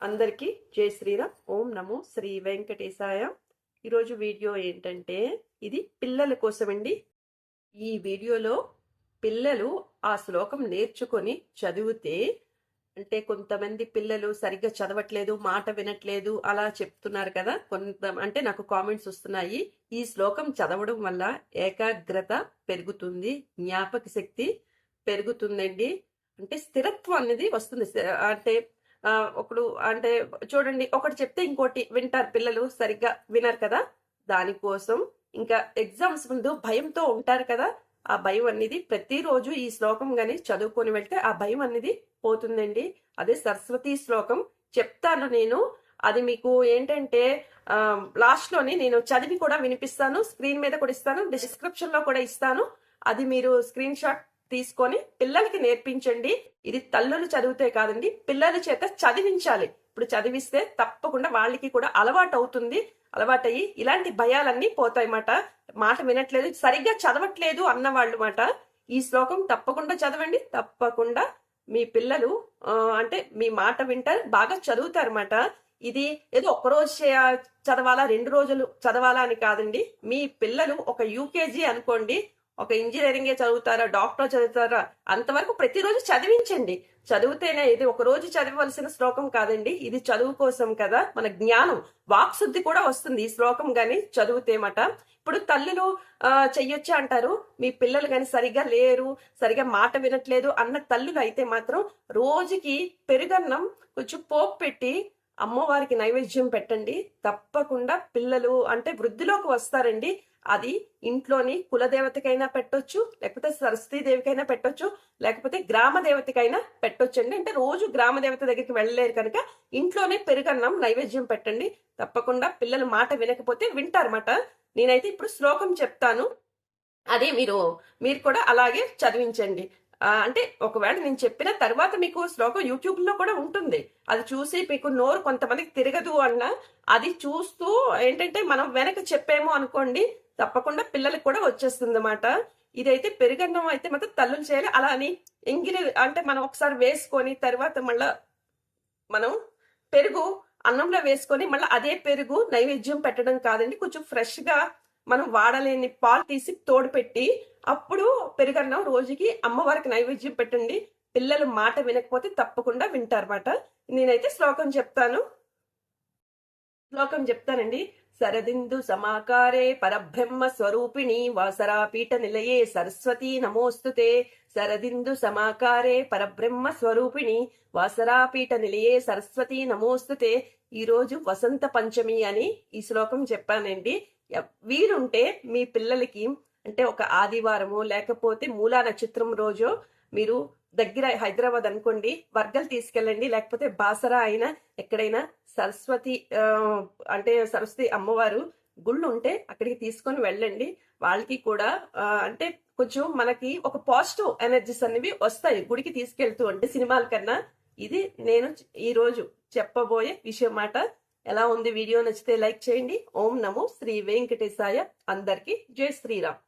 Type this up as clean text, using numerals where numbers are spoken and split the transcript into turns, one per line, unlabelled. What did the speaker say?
అందరికీ జై శ్రీరామ్. ఓం నమో శ్రీ వెంకటేశాయ. ఈరోజు వీడియో ఏంటంటే ఇది పిల్లల కోసమండి. ఈ వీడియోలో పిల్లలు ఆ శ్లోకం నేర్చుకొని చదివితే, అంటే కొంతమంది పిల్లలు సరిగ్గా చదవట్లేదు, మాట వినట్లేదు అలా చెప్తున్నారు కదా. అంటే నాకు కామెంట్స్ వస్తున్నాయి. ఈ శ్లోకం చదవడం వల్ల ఏకాగ్రత పెరుగుతుంది, జ్ఞాపక శక్తి పెరుగుతుందండి. అంటే స్థిరత్వం అనేది వస్తుంది. అంటే ఒకడు అంటే చూడండి, ఒకటి చెప్తే ఇంకోటి వింటారు పిల్లలు, సరిగ్గా వినరు కదా. దానికోసం ఇంకా ఎగ్జామ్స్ ముందు భయంతో ఉంటారు కదా, ఆ భయం అనేది ప్రతిరోజు ఈ శ్లోకం గాని చదువుకొని వెళ్తే ఆ భయం అనేది పోతుందండి. అదే సరస్వతి శ్లోకం చెప్తాను నేను. అది మీకు ఏంటంటే లాస్ట్ లోని నేను చదివి కూడా వినిపిస్తాను, స్క్రీన్ మీద కూడా ఇస్తాను, డిస్క్రిప్షన్ లో కూడా ఇస్తాను. అది మీరు స్క్రీన్ షాట్ తీసుకొని పిల్లలకి నేర్పించండి. ఇది తల్లులు చదివితే కాదండి, పిల్లల చేత చదివించాలి. ఇప్పుడు చదివిస్తే తప్పకుండా వాళ్ళకి కూడా అలవాటు అవుతుంది. అలవాటయ్యి ఇలాంటి భయాలన్నీ పోతాయి మాట. మాట వినట్లేదు, సరిగ్గా చదవట్లేదు అన్న వాళ్ళు మాట ఈ శ్లోకం తప్పకుండా చదవండి. తప్పకుండా మీ పిల్లలు అంటే మీ మాట వింటారు, బాగా చదువుతారు మాట. ఇది ఏదో ఒక్కరోజు చదవాలా, 2 రోజులు చదవాలా అని కాదండి. మీ పిల్లలు ఒక యూకేజీ అనుకోండి, ఒక ఇంజనీరింగే చదువుతారా, డాక్టర్ చదువుతారా, అంతవరకు ప్రతిరోజు చదివించండి. చదివితేనే, ఇది ఒక రోజు చదవలసిన శ్లోకం కాదండి. ఇది చదువు కోసం కదా, మన జ్ఞానం వాక్శుద్ధి కూడా వస్తుంది ఈ శ్లోకం గాని చదివితేమట. ఇప్పుడు తల్లులు చెయ్యొచ్చు అంటారు, మీ పిల్లలు గాని సరిగా లేరు, సరిగా మాట వినట్లేదు అన్న తల్లులు అయితే మాత్రం రోజుకి పెరుగన్నం కొంచెం పోపు పెట్టి అమ్మవారికి నైవేద్యం పెట్టండి. తప్పకుండా పిల్లలు అంటే వృద్ధిలోకి వస్తారండి. అది ఇంట్లోని కులదేవతకైనా పెట్టొచ్చు, లేకపోతే సరస్వతీదేవికైనా పెట్టొచ్చు, లేకపోతే గ్రామ దేవతకైనా పెట్టొచ్చు అండి. అంటే రోజు గ్రామ దేవత దగ్గరికి వెళ్ళలేరు కనుక ఇంట్లోనే పెరుగన్నం నైవేద్యం పెట్టండి. తప్పకుండా పిల్లలు మాట వినకపోతే వింటారన్నమాట. నేనైతే ఇప్పుడు శ్లోకం చెప్తాను, అదే మీరు కూడా అలాగే చదివించండి. అంటే ఒకవేళ నేను చెప్పిన తర్వాత మీకు శ్లోకం యూట్యూబ్ లో కూడా ఉంటుంది, అది చూసి మీకు నోరు కొంతమందికి తిరగదు అన్న, అది చూస్తూ ఏంటంటే మనం వెనక చెప్పేమో అనుకోండి, తప్పకుండా పిల్లలకు కూడా వచ్చేస్తుంది అన్నమాట. ఇదైతే పెరుగన్నం అయితే మాత్రం తల్లులు చేయాలి. అలా అని ఎంగిలి అంటే మనం ఒకసారి వేసుకొని తర్వాత మళ్ళా మనం పెరుగు అన్నంలో వేసుకొని మళ్ళీ అదే పెరుగు నైవేద్యం పెట్టడం కాదండి. కొంచెం ఫ్రెష్ గా మనం వాడలేని పాలు తీసి తోడు పెట్టి అప్పుడు పెరుగన్నం రోజుకి అమ్మవారికి నైవేద్యం పెట్టండి. పిల్లలు మాట వినకపోతే తప్పకుండా వింటారన్నమాట. నేనైతే శ్లోకం చెప్తానండి. శరదిందు సమాకారే పరబ్రహ్మ స్వరూపిణి వాసరాపీఠ నిలయే సరస్వతి నమోస్తుతే. శరదిందు సమాకారే పరబ్రహ్మ స్వరూపిణి వాసరాపీఠ నిలయే సరస్వతి నమోస్తుతే. ఈ రోజు వసంత పంచమి అని ఈ శ్లోకం చెప్పానండి. వీలుంటే మీ పిల్లలకి అంటే ఒక ఆదివారము లేకపోతే మూలా నక్షత్రం రోజు మీరు దగ్గర హైదరాబాద్ అనుకోండి, వర్గలు తీసుకెళ్ళండి, లేకపోతే బాసరా అయినా ఎక్కడైనా సరస్వతి అంటే సరస్వతి అమ్మవారు గుళ్ళు ఉంటే అక్కడికి తీసుకొని వెళ్ళండి. వాళ్ళకి కూడా అంటే కొంచెం మనకి ఒక పాజిటివ్ ఎనర్జీస్ అనేవి వస్తాయి గుడికి తీసుకెళ్తూ. అంటే సినిమాల కన్నా ఇది నేను ఈ రోజు చెప్పబోయే విషయం మాట. ఎలా ఉంది వీడియో? నచ్చితే లైక్ చేయండి. ఓం నమో శ్రీ వెంకటేశాయ. అందరికీ జై శ్రీరామ్.